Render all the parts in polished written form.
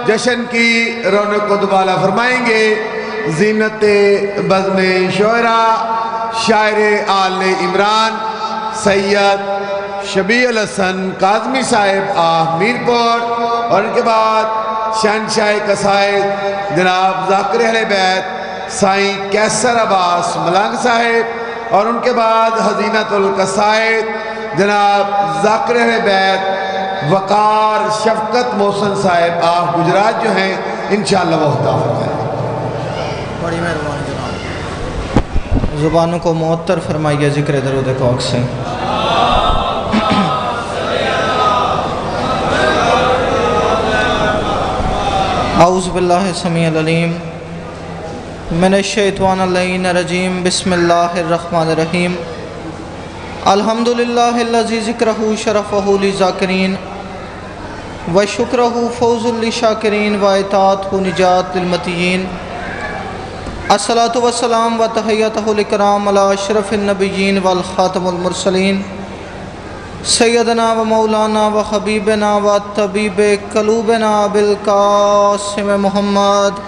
جشن کی رونق کو دوبالا فرمائیں گے زینت بزم شعراء شاعر آل عمران سید شبیع الحسن کاظمی صاحب آہ میرپور، اور ان کے بعد شہنشاہ قصائد جناب ذاکر اہل بیت سائیں کیسر عباس ملنگ صاحب، اور ان کے بعد حزینۃ القصائد جناب ذاکر اہل بیت وقار شفقت محسن صاحب آہ گجرات جو ہیں انشاءاللہ وہ عطا فرمائیں۔ بڑی مہربانی جناب، زبانوں کو معطر فرمائیے ذکر درود پاک سے۔ اعوذ باللہ السمیع العلیم من الشیطان اللعین الرجیم، بسم اللہ الرحمن الرحیم۔ الحمدللہ الذی ذکرہ شرفہ للذاکرین وشکرہ فوز للشاکرین واطاعتہ نجات للمطیعین۔ الصلاۃ والسلام و تحیتہ الکرام علی اشرف النبیین والخاتم المرسلین سیدنا و مولانا و حبیبنا و طبیب قلوبنا بالقاسم محمد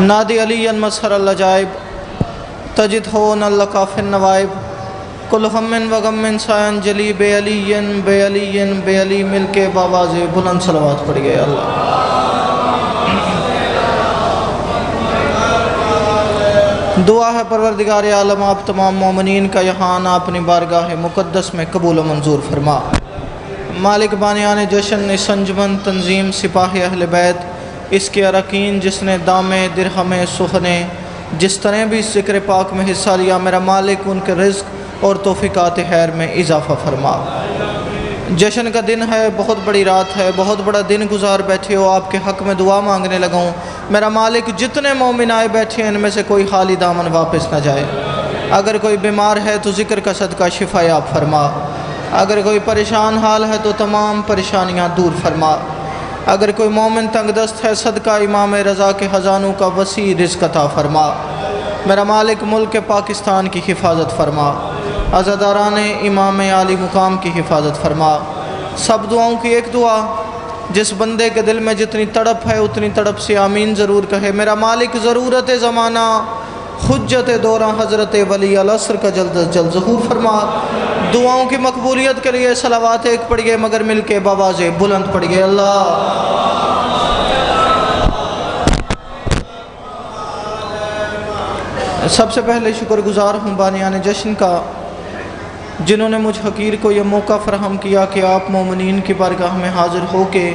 نادی علی مظہر العجائب تجد ہون اللقاف النوائب کل ہم و غم سائن جلی بے علی مل کے باواز بلند صلوات پڑھیے اللہ۔ دعا ہے پروردگار عالم آپ تمام مومنین کا یہاں آنا اپنی بارگاہ مقدس میں قبول و منظور فرما۔ مالک بانیان جشن سنجمن تنظیم سپاہی اہل بیت اس کے اراکین جس نے دامے درہمے سخنے جس طرح بھی اس ذکر پاک میں حصہ لیا، میرا مالک ان کے رزق اور توفیقات خیر میں اضافہ فرما۔ جشن کا دن ہے، بہت بڑی رات ہے، بہت بڑا دن گزار بیٹھے ہو، آپ کے حق میں دعا مانگنے لگا ہوں۔ میرا مالک جتنے مومن آئے بیٹھے ہیں ان میں سے کوئی خالی دامن واپس نہ جائے۔ اگر کوئی بیمار ہے تو ذکر کا صدقہ شفا یاب فرما، اگر کوئی پریشان حال ہے تو تمام پریشانیاں دور فرما، اگر کوئی مومن تنگ دست ہے صدقہ امام رضا کے خزانوں کا وسیع رزق عطا فرما۔ میرا مالک ملک پاکستان کی حفاظت فرما، عزاداران امام عالی مقام کی حفاظت فرما۔ سب دعاؤں کی ایک دعا، جس بندے کے دل میں جتنی تڑپ ہے اتنی تڑپ سے آمین ضرور کہے۔ میرا مالک ضرورت زمانہ حجت دورہ حضرت ولی العصر کا جلد از جلد ظہور فرما۔ دعاؤں کی مقبولیت کے لیے صلوات ایک پڑھیے مگر مل کے بآواز بلند پڑھیے اللہ۔ سب سے پہلے شکر گزار ہوں بانیان جشن کا، جنہوں نے مجھ حقیر کو یہ موقع فراہم کیا کہ آپ مومنین کی بارگاہ میں حاضر ہو کے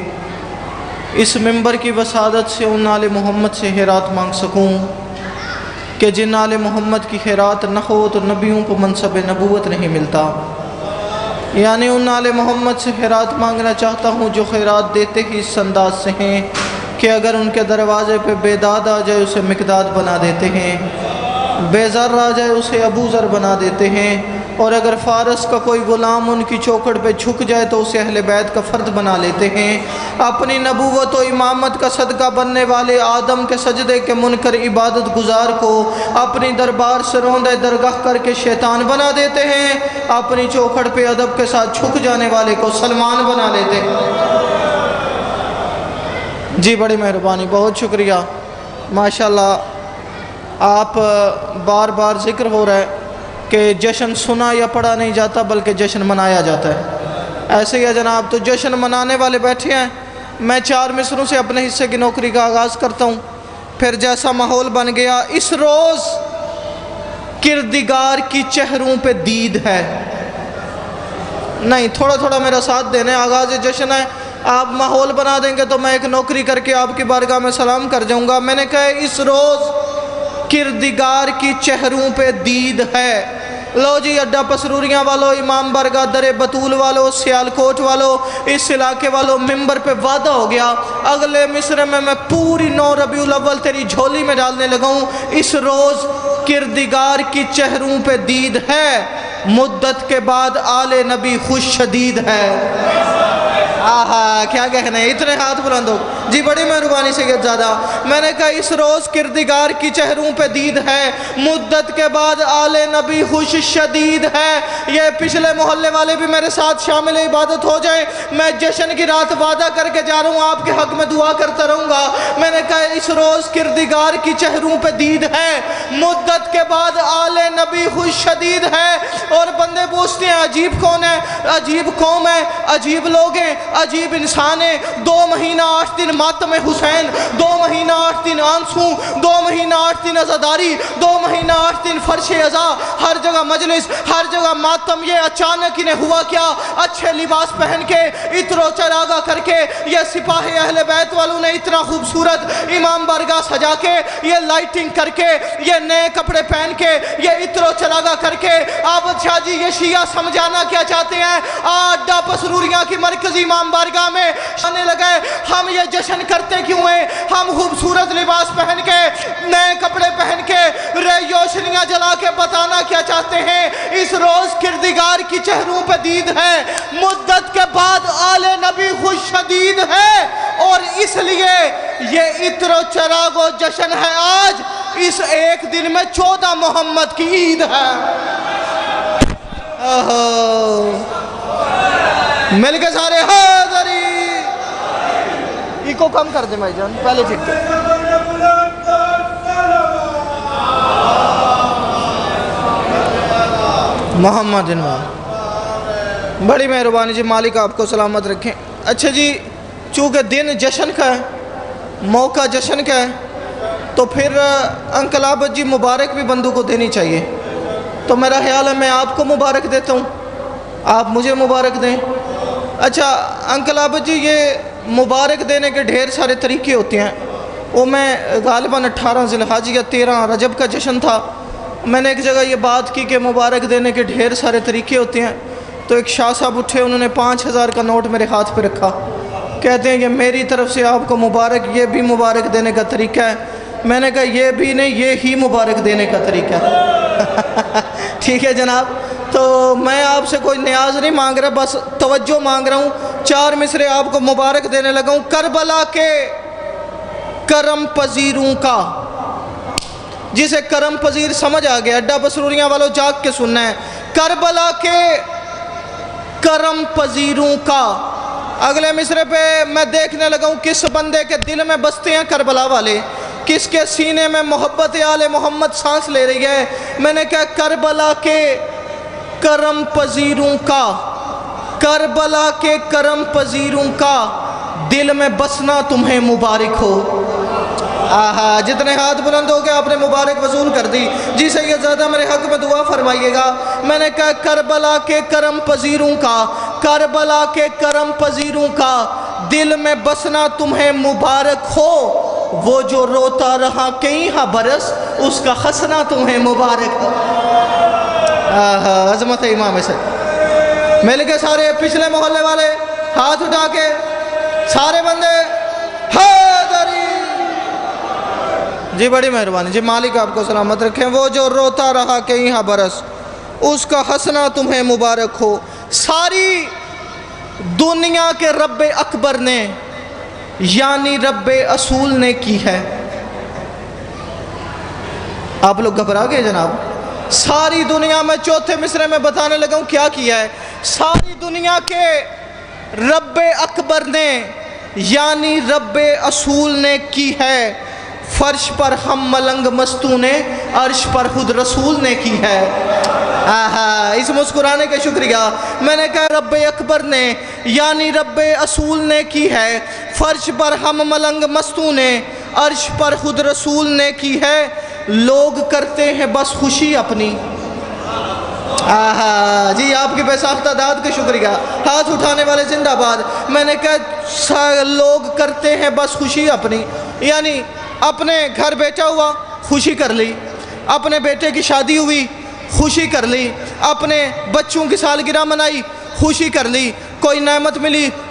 اس منبر کی وسادت سے ان آل محمد سے خیرات مانگ سکوں کہ جن آل محمد کی خیرات نہ ہو تو نبیوں کو منصب نبوت نہیں ملتا۔ یعنی ان آل محمد سے خیرات مانگنا چاہتا ہوں جو خیرات دیتے ہی اس انداز سے ہیں کہ اگر ان کے دروازے پہ بے داد آ جائے اسے مقداد بنا دیتے ہیں، بے ذر آ جائے اسے ابو ذر بنا دیتے ہیں، اور اگر فارس کا کوئی غلام ان کی چوکھٹ پہ جھک جائے تو اسے اہل بیت کا فرد بنا لیتے ہیں۔ اپنی نبوت و امامت کا صدقہ بننے والے آدم کے سجدے کے منکر عبادت گزار کو اپنی دربار سے روندہ درگاہ کر کے شیطان بنا دیتے ہیں، اپنی چوکھٹ پہ ادب کے ساتھ جھک جانے والے کو سلمان بنا لیتے ہیں۔ جی بڑی مہربانی، بہت شکریہ، ماشاءاللہ۔ آپ بار بار ذکر ہو رہا ہے کہ جشن سنا یا پڑھا نہیں جاتا بلکہ جشن منایا جاتا ہے، ایسے ہی ہے جناب۔ تو جشن منانے والے بیٹھے ہیں، میں 4 مصروں سے اپنے حصے کی نوکری کا آغاز کرتا ہوں۔ پھر جیسا ماحول بن گیا، اس روز کردگار کی چہروں پہ دید ہے، نہیں تھوڑا تھوڑا میرا ساتھ دینے، آغاز جشن ہے، آپ ماحول بنا دیں گے تو میں ایک نوکری کر کے آپ کی بارگاہ میں سلام کر جاؤں گا۔ میں نے کہا اس روز کردگار کی چہروں پہ دید ہے۔ لو جی اڈا پسروریاں والو، امام برگاہ در بطول والو، سیالکوٹ والو، اس علاقے والو، ممبر پہ وعدہ ہو گیا اگلے مصرے میں پوری 9 ربیع الاول تیری جھولی میں ڈالنے لگا ہوں۔ اس روز کردگار کی چہروں پہ دید ہے، مدت کے بعد آل نبی خوش شدید ہے۔ آہا کیا کہنا ہے، اتنے ہاتھ بلند ہو۔ جی بڑی مہربانی سید زادہ. میں نے کہا اس روز کردگار کی چہروں پہ دید ہے, مدت کے بعد آل نبی خوش شدید ہے. یہ پچھلے محلے والے بھی میرے ساتھ شامل عبادت ہو جائیں. میں جشن کی رات وعدہ کر کے جا رہا ہوں, آپ کے حق میں دعا کرتا رہوں گا. میں نے کہا اس روز کردگار کی چہروں پہ دید ہے, مدت کے بعد آل نبی خوش شدید ہے. اور بندے پوچھتے ہیں عجیب کون ہے, عجیب قوم ہے, عجیب لوگ ہیں, عجیب انسان ہیں. 2 مہینہ 8 دن ماتم حسین, 2 مہینہ 8 دن آنسوں, 2 مہینہ 8 دن عزاداری, 2 مہینہ 8 دن فرش عزا, ہر جگہ مجلس, ہر جگہ ماتم. یہ اچانک انہیں ہوا کیا؟ اچھے لباس پہن کے, عطر و چراغا کر کے, یہ سپاہی اہل بیت والوں نے اتنا خوبصورت امام بارگاہ سجا کے, یہ لائٹنگ کر کے, یہ نئے کپڑے پہن کے, یہ عطر و چراغا کر کے. عابد شاہ جی یہ شیعہ سمجھانا کیا چاہتے ہیں؟ اڈا پسروریاں کی مرکزی امام بارگاہ میں آنے لگے, ہم یہ جشن کرتے کیوں ہیں؟ ہم خوبصورت لباس پہن کے, نئے کپڑے پہن کے, روشنیاں جلا کے بتانا کیا چاہتے ہیں؟ اس روز کردگار کی چہروں پہ دید ہے, مدت کے بعد آل نبی خوش شدید ہے. اور اس لیے یہ عطر و چراغ و جشن ہے آج. اس ایک دن میں 14 محمد کی عید ہے. مل کے سارے حاضری. کو کم کر دیں بھائی جان, پہلے ٹھیک کر. محمد انوار, بڑی مہربانی جی, مالک آپ کو سلامت رکھیں. اچھا جی, چونکہ دن جشن کا ہے, موقع جشن کا ہے, تو پھر انکل عابد جی مبارک بھی بندوں کو دینی چاہیے. تو میرا خیال ہے میں آپ کو مبارک دیتا ہوں, آپ مجھے مبارک دیں. اچھا انکل عابد جی, یہ مبارک دینے کے ڈھیر سارے طریقے ہوتے ہیں. وہ میں غالباً 18 ذی الحجہ یا 13 رجب کا جشن تھا, میں نے ایک جگہ یہ بات کی کہ مبارک دینے کے ڈھیر سارے طریقے ہوتے ہیں. تو ایک شاہ صاحب اٹھے, انہوں نے 5000 کا نوٹ میرے ہاتھ پہ رکھا, کہتے ہیں کہ میری طرف سے آپ کو مبارک, یہ بھی مبارک دینے کا طریقہ ہے. میں نے کہا یہ بھی نہیں, یہ ہی مبارک دینے کا طریقہ ہے. ٹھیک ہے جناب, تو میں آپ سے کوئی نیاز نہیں مانگ رہا, بس توجہ مانگ رہا ہوں. 4 مصرے آپ کو مبارک دینے لگا ہوں. کربلا کے کرم پذیروں کا, جسے کرم پذیر سمجھ آ گیا, اڈا بسروریاں والوں جاگ کے سننا ہے. کربلا کے کرم پذیروں کا. اگلے مصرے پہ میں دیکھنے لگا ہوں کس بندے کے دل میں بستے ہیں کربلا والے, کس کے سینے میں محبت آل محمد سانس لے رہی ہے. میں نے کہا کربلا کے کرم پذیروں کا, کربلا کے کرم پذیروں کا دل میں بسنا تمہیں مبارک ہو. آہا, جتنے ہاتھ بلند ہو گئے آپ نے مبارک وصول کر دی. جی سید زادہ میرے حق میں دعا فرمائیے گا. میں نے کہا کربلا کے کرم پذیروں کا, کربلا کے کرم پذیروں کا دل میں بسنا تمہیں مبارک ہو. وہ جو روتا رہا کئی ہاں برس, اس کا ہنسنا تمہیں مبارک ہو. آہا, عظمت امام سے مل کے سارے پچھلے محلے والے ہاتھ اٹھا کے, سارے بندے حاضری. جی بڑی مہربانی جی, مالک آپ کو سلامت رکھیں. وہ جو روتا رہا کئی ہاں برس, اس کا ہنسنا تمہیں مبارک ہو. ساری دنیا کے رب اکبر نے یعنی رب اصول نے کی ہے. آپ لوگ گھبرا گئے جناب؟ ساری دنیا میں چوتھے مصرے میں بتانے لگا ہوں کیا کیا ہے. ساری دنیا کے رب اکبر نے یعنی رب اصول نے کی ہے. فرش پر ہم ملنگ مستوں نے, عرش پر خود رسول نے کی ہے. آہا, اس مسکرانے کے شکریہ. میں نے کہا رب اکبر نے یعنی رب اصول نے کی ہے. فرش پر ہم ملنگ مستوں نے, عرش پر خود رسول نے کی ہے. لوگ کرتے ہیں بس خوشی اپنی. آہا جی, آپ کی بے ساختہ داد کے شکریہ. ہاتھ اٹھانے والے زندہ باد. میں نے کہا لوگ کرتے ہیں بس خوشی اپنی, یعنی اپنے گھر بیٹا ہوا خوشی کر لی, اپنے بیٹے کی شادی ہوئی خوشی کر لی, اپنے بچوں کی سالگرہ منائی خوشی کر لی, کوئی نعمت ملی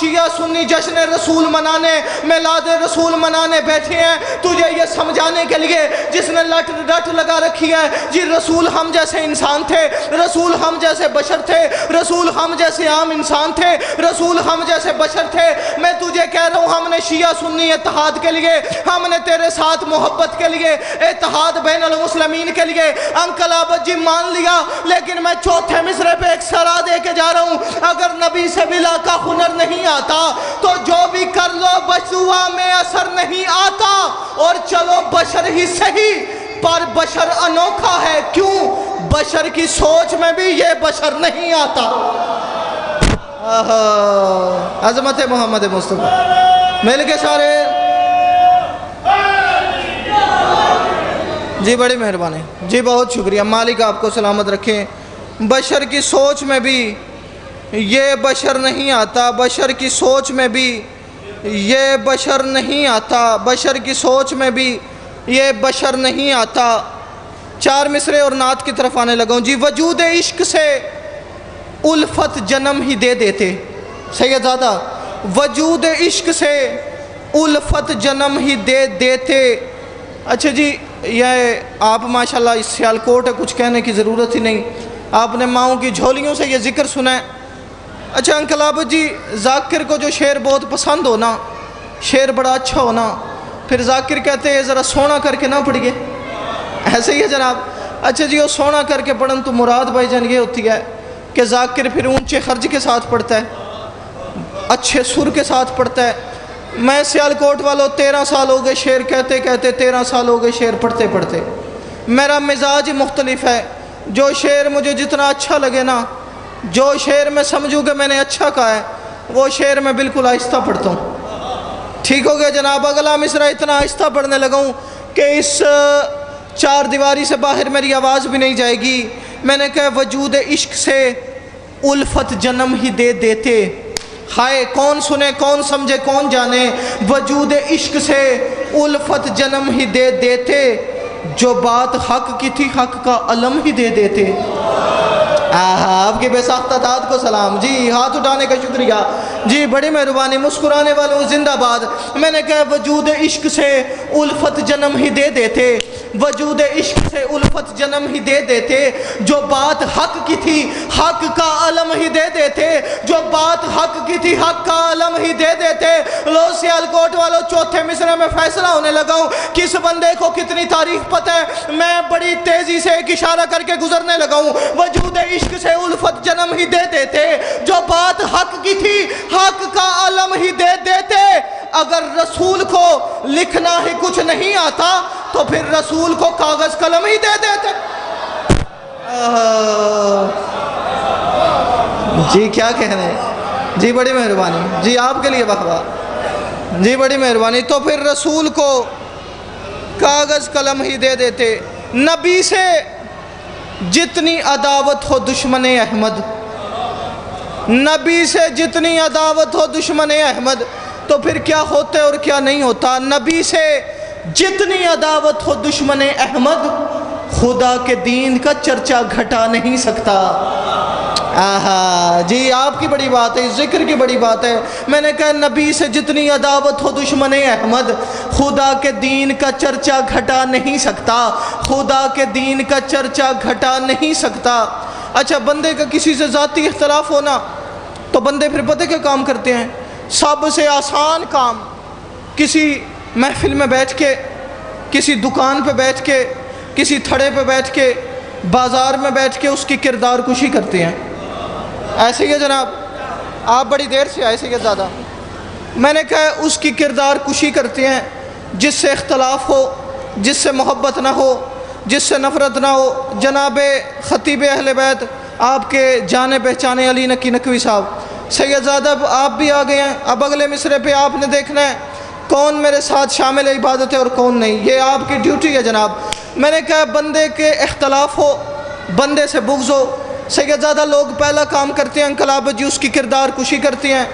شیعہ سنی جشن رسول منانے میلاد رسول منانے بیٹھے ہیں تجھے یہ سمجھانے کے لیے جس نے لٹ لگا رکھی ہے جی رسول ہم جیسے انسان تھے، رسول ہم جیسے بشر تھے، رسول ہم جیسے عام انسان تھے، رسول ہم جیسے بشر تھے۔ میں تجھے کہہ رہا ہوں ہم نے شیعہ سنی اتحاد کے لیے، ہم نے تیرے ساتھ محبت کے لیے، اتحاد بین المسلمین کے لیے انکل عابد جی مان لیا، لیکن میں چوتھے مصرے پہ ایک صلاح دے کے جا رہا ہوں، اگر نبی سے بلا کا ہنر نہیں آتا تو جو بھی کر لو بشوا میں اثر نہیں آتا، اور چلو بشر ہی صحیح پر بشر انوکھا ہے، کیوں؟ بشر کی سوچ میں بھی یہ بشر نہیں آتا۔ عظمت محمد مصطفیٰ مل کے سارے جی بڑی مہربانی جی، بہت شکریہ، مالک آپ کو سلامت رکھیں۔ بشر کی سوچ میں بھی یہ بشر نہیں آتا، بشر کی سوچ میں بھی یہ بشر نہیں آتا، بشر کی سوچ میں بھی یہ بشر نہیں آتا۔ چار مصرے اور نعت کی طرف آنے لگا ہوں جی۔ وجود عشق سے الفت جنم ہی دے دیتے، سیدزادہ وجود عشق سے الفت جنم ہی دے دیتے۔ اچھا جی، یہ آپ ماشاءاللہ اس سیالکوٹ ہے، کچھ کہنے کی ضرورت ہی نہیں، آپ نے ماؤں کی جھولیوں سے یہ ذکر سنا ہے۔ اچھا انکل عابد جی، ذاکر کو جو شعر بہت پسند ہونا، شعر بڑا اچھا ہونا، پھر ذاکر کہتے ہیں ذرا سونا کر کے نہ پڑھیے، ایسے ہی ہے جناب۔ اچھا جی، وہ سونا کر کے پڑھن تو مراد بھائی جان یہ ہوتی ہے کہ ذاکر پھر اونچے خرج کے ساتھ پڑھتا ہے، اچھے سر کے ساتھ پڑھتا ہے۔ میں سیالکوٹ والوں 13 سال ہو گئے شعر کہتے کہتے، 13 سال ہو گئے شعر پڑھتے پڑھتے۔ میرا مزاج مختلف ہے، جو شعر مجھے جتنا اچھا لگے نا، جو شعر میں سمجھوں کہ میں نے اچھا کہا ہے، وہ شعر میں بالکل آہستہ پڑھتا ہوں۔ ٹھیک ہو گیا جناب؟ اگلا مصرع اتنا آہستہ پڑھنے لگا ہوں کہ اس چار دیواری سے باہر میری آواز بھی نہیں جائے گی۔ میں نے کہا وجود عشق سے الفت جنم ہی دے دیتے، ہائے کون سنے کون سمجھے کون جانے، وجود عشق سے الفت جنم ہی دے دیتے، جو بات حق کی تھی حق کا علم ہی دے دیتے۔ آپ کی بے ساختہ داد کو سلام جی، ہاتھ اٹھانے کا شکریہ جی، بڑی مہربانی، مسکرانے والوں زندہ باد۔ میں نے کہا وجود عشق سے الفت جنم ہی دے دیتے، وجود عشق سے الفت جنم ہی دے دیتے، جو بات حق کی تھی حق کا علم ہی دے دیتے، جو بات حق کی تھی حق کا علم ہی دے دیتے۔ لو سیالکوٹ والوں چوتھے مصرے میں فیصلہ ہونے لگا ہوں کس بندے کو کتنی تاریخ پتہ ہے۔ میں بڑی تیزی سے ایک اشارہ کر کے گزرنے لگا ہوں، وجود عشق سے الفت جنم ہی دے دیتے، جو بات حق کی تھی حق کا علم ہی دے دیتے۔ اگر رسول کو لکھنا ہی کچھ نہیں آتا تو پھر رسول کو کاغذ قلم ہی دے دیتے۔ جی کیا کہنے جی، بڑی مہربانی جی، آپ کے لیے بخوا جی، بڑی مہربانی۔ تو پھر رسول کو کاغذ قلم ہی دے دیتے۔ نبی سے جتنی عداوت ہو دشمن احمد، نبی سے جتنی عداوت ہو دشمن احمد، تو پھر کیا ہوتا ہے اور کیا نہیں ہوتا؟ نبی سے جتنی عداوت ہو دشمن احمد، خدا کے دین کا چرچا گھٹا نہیں سکتا۔ آہا جی، آپ کی بڑی بات ہے، ذکر کی بڑی بات ہے۔ میں نے کہا نبی سے جتنی عداوت ہو دشمن احمد، خدا کے دین کا چرچا گھٹا نہیں سکتا، خدا کے دین کا چرچا گھٹا نہیں سکتا۔ اچھا، بندے کا کسی سے ذاتی اختلاف ہونا تو بندے پھر پتہ کیا کام کرتے ہیں؟ سب سے آسان کام، کسی محفل میں بیٹھ کے، کسی دکان پہ بیٹھ کے، کسی تھڑے پہ بیٹھ کے، بازار میں بیٹھ کے اس کی کردار کشی کرتے ہیں۔ ایسے ہی ہے جناب، آپ بڑی دیر سے آئے سے زیادہ۔ میں نے کہا اس کی کردار کشی کرتے ہیں، جس سے اختلاف ہو، جس سے محبت نہ ہو، جس سے نفرت نہ ہو۔ جناب خطیب اہل بیت آپ کے جانے پہچانے علی نقی نقوی صاحب سیدزادہ آپ بھی آ گئے ہیں۔ اب اگلے مصرے پہ آپ نے دیکھنا ہے کون میرے ساتھ شامل عبادت ہے اور کون نہیں، یہ آپ کی ڈیوٹی ہے جناب۔ میں نے کہا بندے کے اختلاف ہو، بندے سے بغض ہو، سیدزادہ لوگ پہلا کام کرتے ہیں انکل عابد جی، اس کی کردار کشی کرتے ہیں،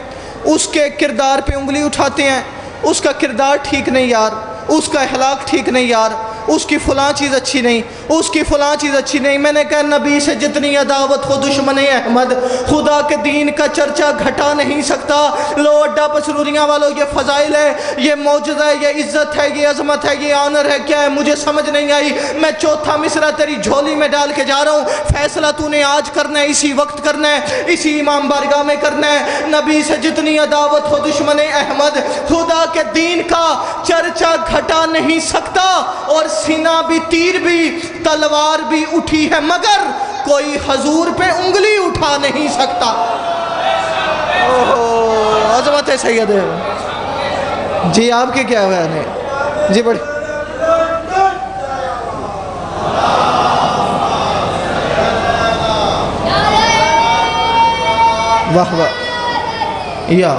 اس کے کردار پہ انگلی اٹھاتے ہیں، اس کا کردار ٹھیک نہیں یار، اس کا اخلاق ٹھیک نہیں یار، اس کی فلاں چیز اچھی نہیں، اس کی فلاں چیز اچھی نہیں۔ میں نے کہا نبی سے جتنی عداوت ہو دشمن احمد، خدا کے دین کا چرچا گھٹا نہیں سکتا۔ لو اڈا پسروریاں والوں، یہ فضائل ہے، یہ معجزہ ہے، یہ عزت ہے، یہ عظمت ہے، یہ آنر ہے، کیا ہے مجھے سمجھ نہیں آئی۔ میں چوتھا مصرع تیری جھولی میں ڈال کے جا رہا ہوں، فیصلہ تو نے آج کرنا ہے، اسی وقت کرنا ہے، اسی امام بارگاہ میں کرنا ہے۔ نبی سے جتنی عداوت ہو دشمن احمد، خدا کے دین کا چرچا گھٹا نہیں سکتا۔ اور سینہ بھی، تیر بھی، تلوار بھی اٹھی ہے، مگر کوئی حضور پہ انگلی اٹھا نہیں سکتا۔ عظمت سید ہے جی۔ آپ کے کیا ہوا ہے جی؟ بڑی واہ واہ، یا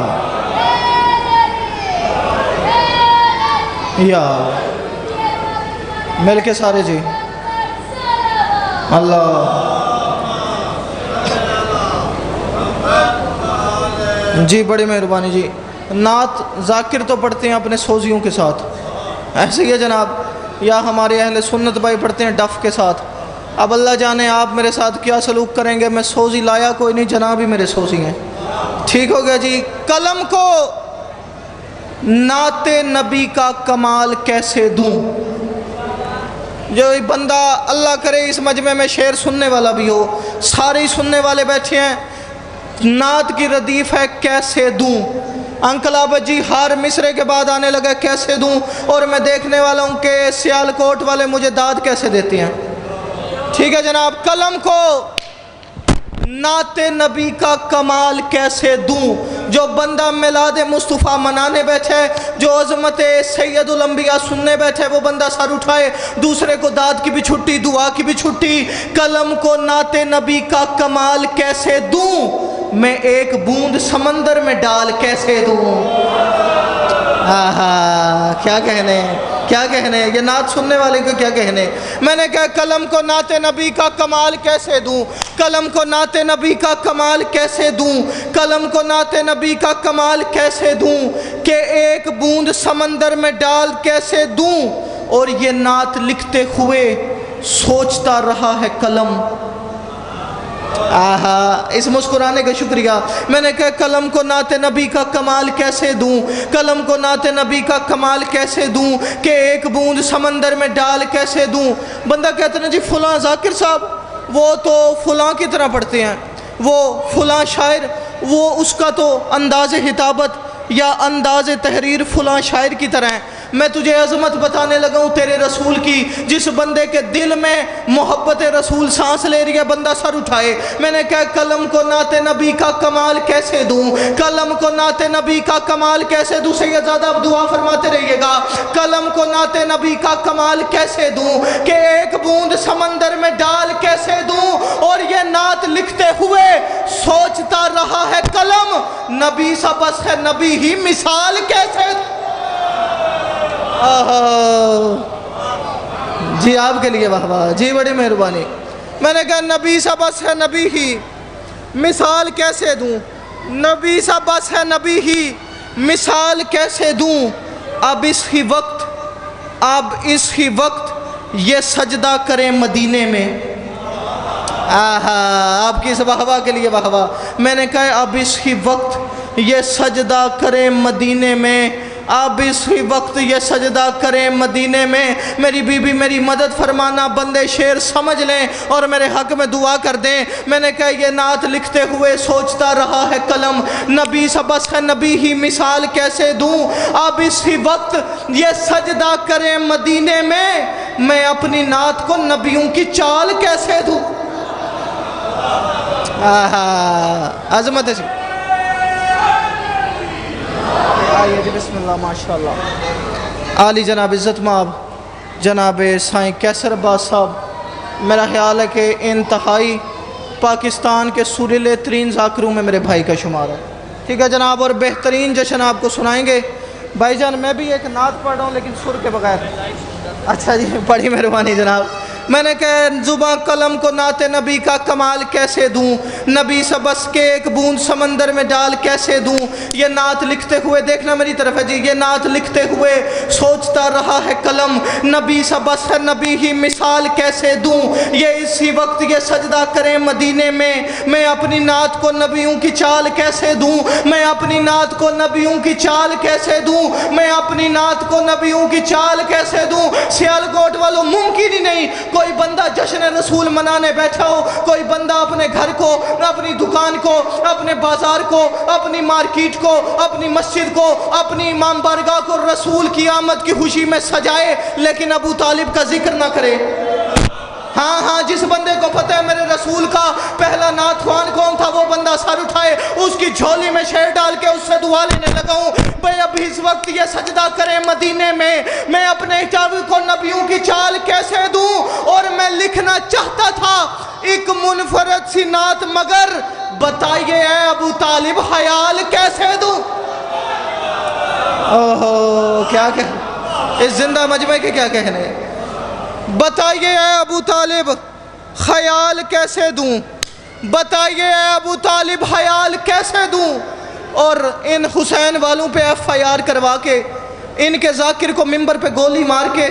مل کے سارے جی اللہ جی، بڑی مہربانی جی۔ نعت ذاکر تو پڑھتے ہیں اپنے سوزیوں کے ساتھ، ایسے ہی ہے جناب، یا ہمارے اہل سنت بھائی پڑھتے ہیں ڈف کے ساتھ۔ اب اللہ جانے آپ میرے ساتھ کیا سلوک کریں گے۔ میں سوزی لایا کوئی نہیں، جناب ہی میرے سوزی ہیں، ٹھیک ہو گیا جی۔ قلم کو نعت نبی کا کمال کیسے دوں؟ جو بندہ اللہ کرے اس مجمع میں شعر سننے والا بھی ہو، سارے ہی سننے والے بیٹھے ہیں، نعت کی ردیف ہے کیسے دوں؟ انکل عابد جی ہر مصرے کے بعد آنے لگا کیسے دوں، اور میں دیکھنے والا ہوں کہ سیالکوٹ والے مجھے داد کیسے دیتے ہیں۔ ٹھیک ہے جناب، قلم کو نعت نبی کا کمال کیسے دوں؟ جو بندہ میلاد مصطفیٰ منانے بیٹھے، جو عظمت سید الانبیاء سننے بیٹھے، وہ بندہ سر اٹھائے، دوسرے کو داد کی بھی چھٹی، دعا کی بھی چھٹی۔ قلم کو نعت نبی کا کمال کیسے دوں؟ میں ایک بوند سمندر میں ڈال کیسے دوں؟ کیا کہنے، کیا کہنے، یہ نعت سننے والے کو کیا کہنے۔ میں نے کہا قلم کو نعت نبی کا کمال کیسے دوں؟ قلم کو نعت نبی کا کمال کیسے دوں؟ قلم کو نعت نبی کا کمال کیسے دوں کہ ایک بوند سمندر میں ڈال کیسے دوں؟ اور یہ نعت لکھتے ہوئے سوچتا رہا ہے قلم۔ اس مسکرانے کا شکریہ۔ میں نے کہا قلم کو نعت نبی کا کمال کیسے دوں؟ قلم کو نعت نبی کا کمال کیسے دوں کہ ایک بوند سمندر میں ڈال کیسے دوں؟ بندہ کہتا ہے جی فلاں ذاکر صاحب وہ تو فلاں کی طرح پڑھتے ہیں، وہ فلاں شاعر، وہ اس کا تو انداز خطابت یا انداز تحریر فلاں شاعر کی طرح ہے۔ میں تجھے عظمت بتانے لگا ہوں تیرے رسول کی، جس بندے کے دل میں محبت رسول سانس لے رہی ہے، بندہ سر اٹھائے۔ میں نے کہا قلم کو نعت نبی کا کمال کیسے دوں؟ قلم کو نعت نبی کا کمال کیسے دوں؟ سید زادہ اب دعا فرماتے رہیے گا۔ قلم کو نعت نبی کا کمال کیسے دوں کہ ایک بوند سمندر میں ڈال کیسے دوں؟ اور یہ نعت لکھتے ہوئے سوچتا رہا ہے قلم، نبی سا بس ہے نبی ہی مثال کیسے دوں؟ جی آپ کے لیے واہ واہ جی، بڑی مہربانی۔ میں نے کہا نبی سا بس ہے نبی ہی مثال کیسے دوں؟ نبی سا بس ہے نبی ہی مثال کیسے دوں؟ اب اس ہی وقت یہ سجدہ کریں مدینے میں۔ آپ کی اس واہ واہ کے لیے واہ واہ۔ میں نے کہا اب اس ہی وقت یہ سجدہ کریں مدینے میں، اب اس ہی وقت یہ سجدہ کریں مدینے میں۔ میری بی بی میری مدد فرمانا، بندے شعر سمجھ لیں اور میرے حق میں دعا کر دیں۔ میں نے کہا یہ نعت لکھتے ہوئے سوچتا رہا ہے قلم، نبی سا بس ہے نبی ہی مثال کیسے دوں؟ اب اس ہی وقت یہ سجدہ کریں مدینے میں، میں اپنی نعت کو نبیوں کی چال کیسے دوں؟ عظمت ہے آئیے جی، بسم اللہ ماشاءاللہ۔ عالی جناب عزت مآب جناب سائیں کیسر عباس صاحب، میرا خیال ہے کہ انتہائی پاکستان کے سریلے ترین ذاکروں میں میرے بھائی کا شمار ہے، ٹھیک ہے جناب، اور بہترین جشن آپ کو سنائیں گے۔ بھائی جان میں بھی ایک نعت پڑھ رہا ہوں لیکن سر کے بغیر۔ اچھا جی، بڑی مہربانی جناب، میں نے کہا زباں قلم کو نعت نبی کا کمال کیسے دوں، نبی سے بس کے ایک بوند سمندر میں ڈال کیسے دوں۔ یہ نعت لکھتے ہوئے دیکھنا میری طرف ہے جی، یہ نعت لکھتے ہوئے سوچتا رہا ہے قلم، نبی سے بس ہے نبی ہی مثال کیسے دوں۔ یہ اسی وقت یہ سجدہ کریں مدینے میں اپنی نعت کو نبیوں کی چال کیسے دوں، میں اپنی نعت کو نبیوں کی چال کیسے دوں، میں اپنی نعت کو نبیوں کی چال کیسے دوں۔ سیالکوٹ والوں ممکن ہی نہیں کوئی بندہ جشن رسول منانے بیٹھا ہو، کوئی بندہ اپنے گھر کو، اپنی دکان کو، اپنے بازار کو، اپنی مارکیٹ کو، اپنی مسجد کو، اپنی امام بارگاہ کو رسول کی آمد کی خوشی میں سجائے لیکن ابو طالب کا ذکر نہ کرے۔ ہاں جس بندے کو پتہ ہے میرے رسول کا پہلا نعت خوان کون تھا، وہ بندہ سر اٹھائے، اس کی جھولی میں شیر ڈال کے اس سے دعا لینے لگا ہوں۔ بھئی اب اس وقت یہ سجدہ کریں مدینے میں اپنے چاوی کو نبیوں کی چال کیسے دوں، اور میں لکھنا چاہتا تھا ایک منفرد سی نعت، مگر بتائیے اے ابو طالب خیال کیسے دوں۔ اوہو کیا کہنے اس زندہ مجمع کے کیا کہنے، بتائیے اے ابو طالب خیال کیسے دوں، بتائیے اے ابو طالب خیال کیسے دوں۔ اور ان حسین والوں پہ ایف آئی آر کروا کے، ان کے ذاکر کو ممبر پہ گولی مار کے،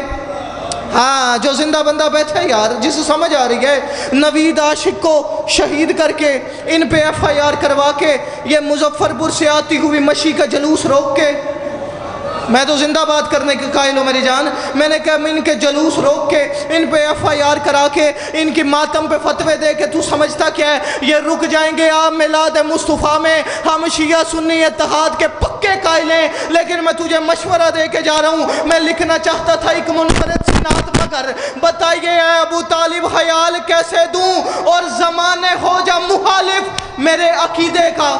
ہاں جو زندہ بندہ بیٹھے یار جسے سمجھ آ رہی ہے، نوید عاشق کو شہید کر کے ان پہ ایف آئی آر کروا کے، یہ مظفر پور سے آتی ہوئی مشی کا جلوس روک کے، میں تو زندہ باد کرنے کے قائل ہوں میری جان، میں نے کہا ان کے جلوس روک کے، ان پہ ایف آئی آر کرا کے، ان کی ماتم پہ فتوے دے کے، تو سمجھتا کیا ہے یہ رک جائیں گے آپ میلاد مصطفیٰ میں؟ ہم شیعہ سنی اتحاد کے پکے قائل ہیں، لیکن میں تجھے مشورہ دے کے جا رہا ہوں، میں لکھنا چاہتا تھا ایک منفرد سی نعت، مگر بتائیے اے ابو طالب خیال کیسے دوں، اور زمانے ہو جا مخالف میرے عقیدے کا،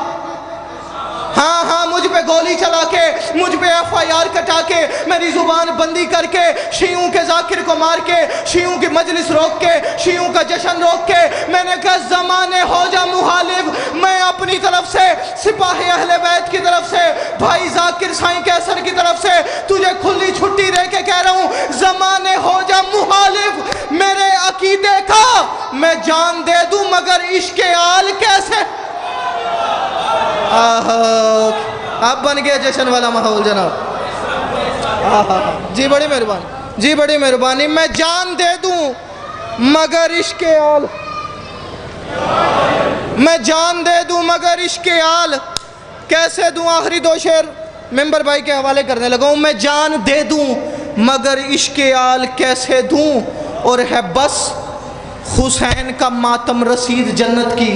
ہاں مجھ پہ گولی چلا کے، مجھ پہ ایف آئی آر کٹا کے، میری زبان بندی کر کے، شیعوں کے ذاکر کو مار کے، شیعوں کی مجلس روک کے، شیعوں کا جشن روک کے، میں نے کہا زمانے ہو جا مخالف، میں اپنی طرف سے، سپاہی اہل بیت کی طرف سے، بھائی ذاکر سائیں کیسر کی طرف سے تجھے کھلی چھٹی دے کے کہہ رہا ہوں، زمانے ہو جا مخالف میرے عقیدے کا، میں جان دے دوں مگر عشق آل کیسے۔ اب بن گیا جشن والا ماحول جناب، جی بڑی مہربانی، جی بڑی مہربانی، میں جان دے دوں مگر عشق آل، میں جان دے دوں مگر عشق آل کیسے دوں۔ آخری دو شعر ممبر بھائی کے حوالے کرنے لگا ہوں، میں جان دے دوں مگر عشق آل کیسے دوں، اور ہے بس حسین کا ماتم رسید جنت کی۔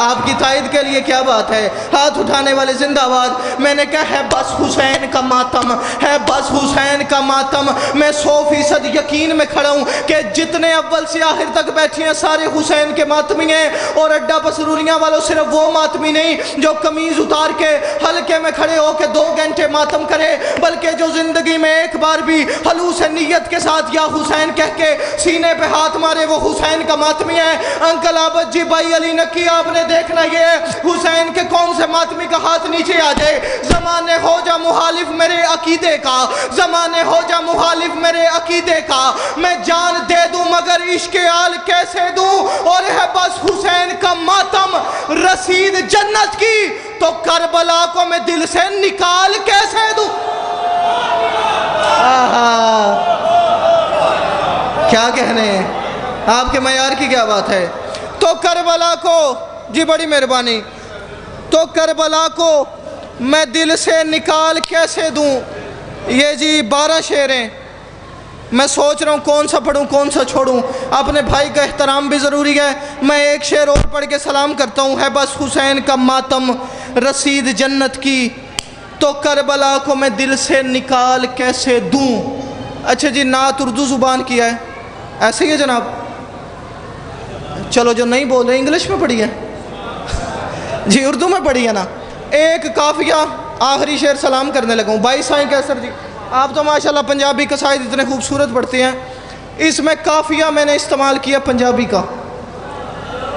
آپ کی تائید کے لیے کیا بات ہے، ہاتھ اٹھانے والے زندہ باد۔ میں نے کہا ہے بس حسین کا ماتم، ہے بس حسین کا ماتم۔ میں 100% یقین میں کھڑا ہوں کہ جتنے اول سے آخر تک بیٹھے ہیں سارے حسین کے ماتمی ہیں، اور اڈا پسروریاں والوں صرف وہ ماتمی نہیں جو قمیض اتار کے حلقے میں کھڑے ہو کے 2 گھنٹے ماتم کرے، بلکہ جو زندگی میں ایک بار بھی خلوص نیت کے ساتھ یا حسین کہہ کے سینے پہ ہاتھ مارے وہ حسین کا ماتمی ہے۔ انکل عابد جی، بھائی علی نکی، آپ نے دیکھنا یہ ہے حسین کے کون سے ماتمی کا ہاتھ نیچے آ جائے۔ زمانے ہو جا مخالف میرے عقیدے کا، زمانے ہو جا مخالف میرے عقیدے کا، میں جان دے دوں مگر عشق آل کیسے دوں، اور ہے بس حسین کا ماتم رسید جنت کی، تو کربلا کو میں دل سے نکال کیسے دوں۔ کیا کہنے ہیں آپ کے معیار کی کیا بات ہے۔ تو کربلا کو، جی بڑی مہربانی، تو کربلا کو میں دل سے نکال کیسے دوں۔ یہ جی 12 شعر ہیں، میں سوچ رہا ہوں کون سا پڑھوں کون سا چھوڑوں، اپنے بھائی کا احترام بھی ضروری ہے۔ میں ایک شعر اور پڑھ کے سلام کرتا ہوں، ہے بس حسین کا ماتم رسید جنت کی، تو کربلا کو میں دل سے نکال کیسے دوں۔ اچھا جی، نعت اردو زبان کیا ہے، ایسے ہی ہے جناب؟ چلو جو نہیں بول رہے انگلش میں پڑھی ہے، جی اردو میں پڑھی ہے نا۔ ایک قافیہ، آخری شعر سلام کرنے لگا ہوں۔ بھائی سائیں کیسر جی، آپ تو ماشاءاللہ پنجابی قصائد اتنے خوبصورت پڑھتے ہیں، اس میں قافیہ میں نے استعمال کیا پنجابی کا،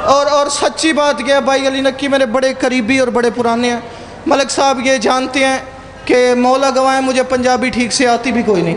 اور سچی بات یہ ہے، بھائی علی نکی میرے بڑے قریبی اور بڑے پرانے ہیں، ملک صاحب یہ جانتے ہیں کہ مولا گواہیں مجھے پنجابی ٹھیک سے آتی بھی کوئی نہیں،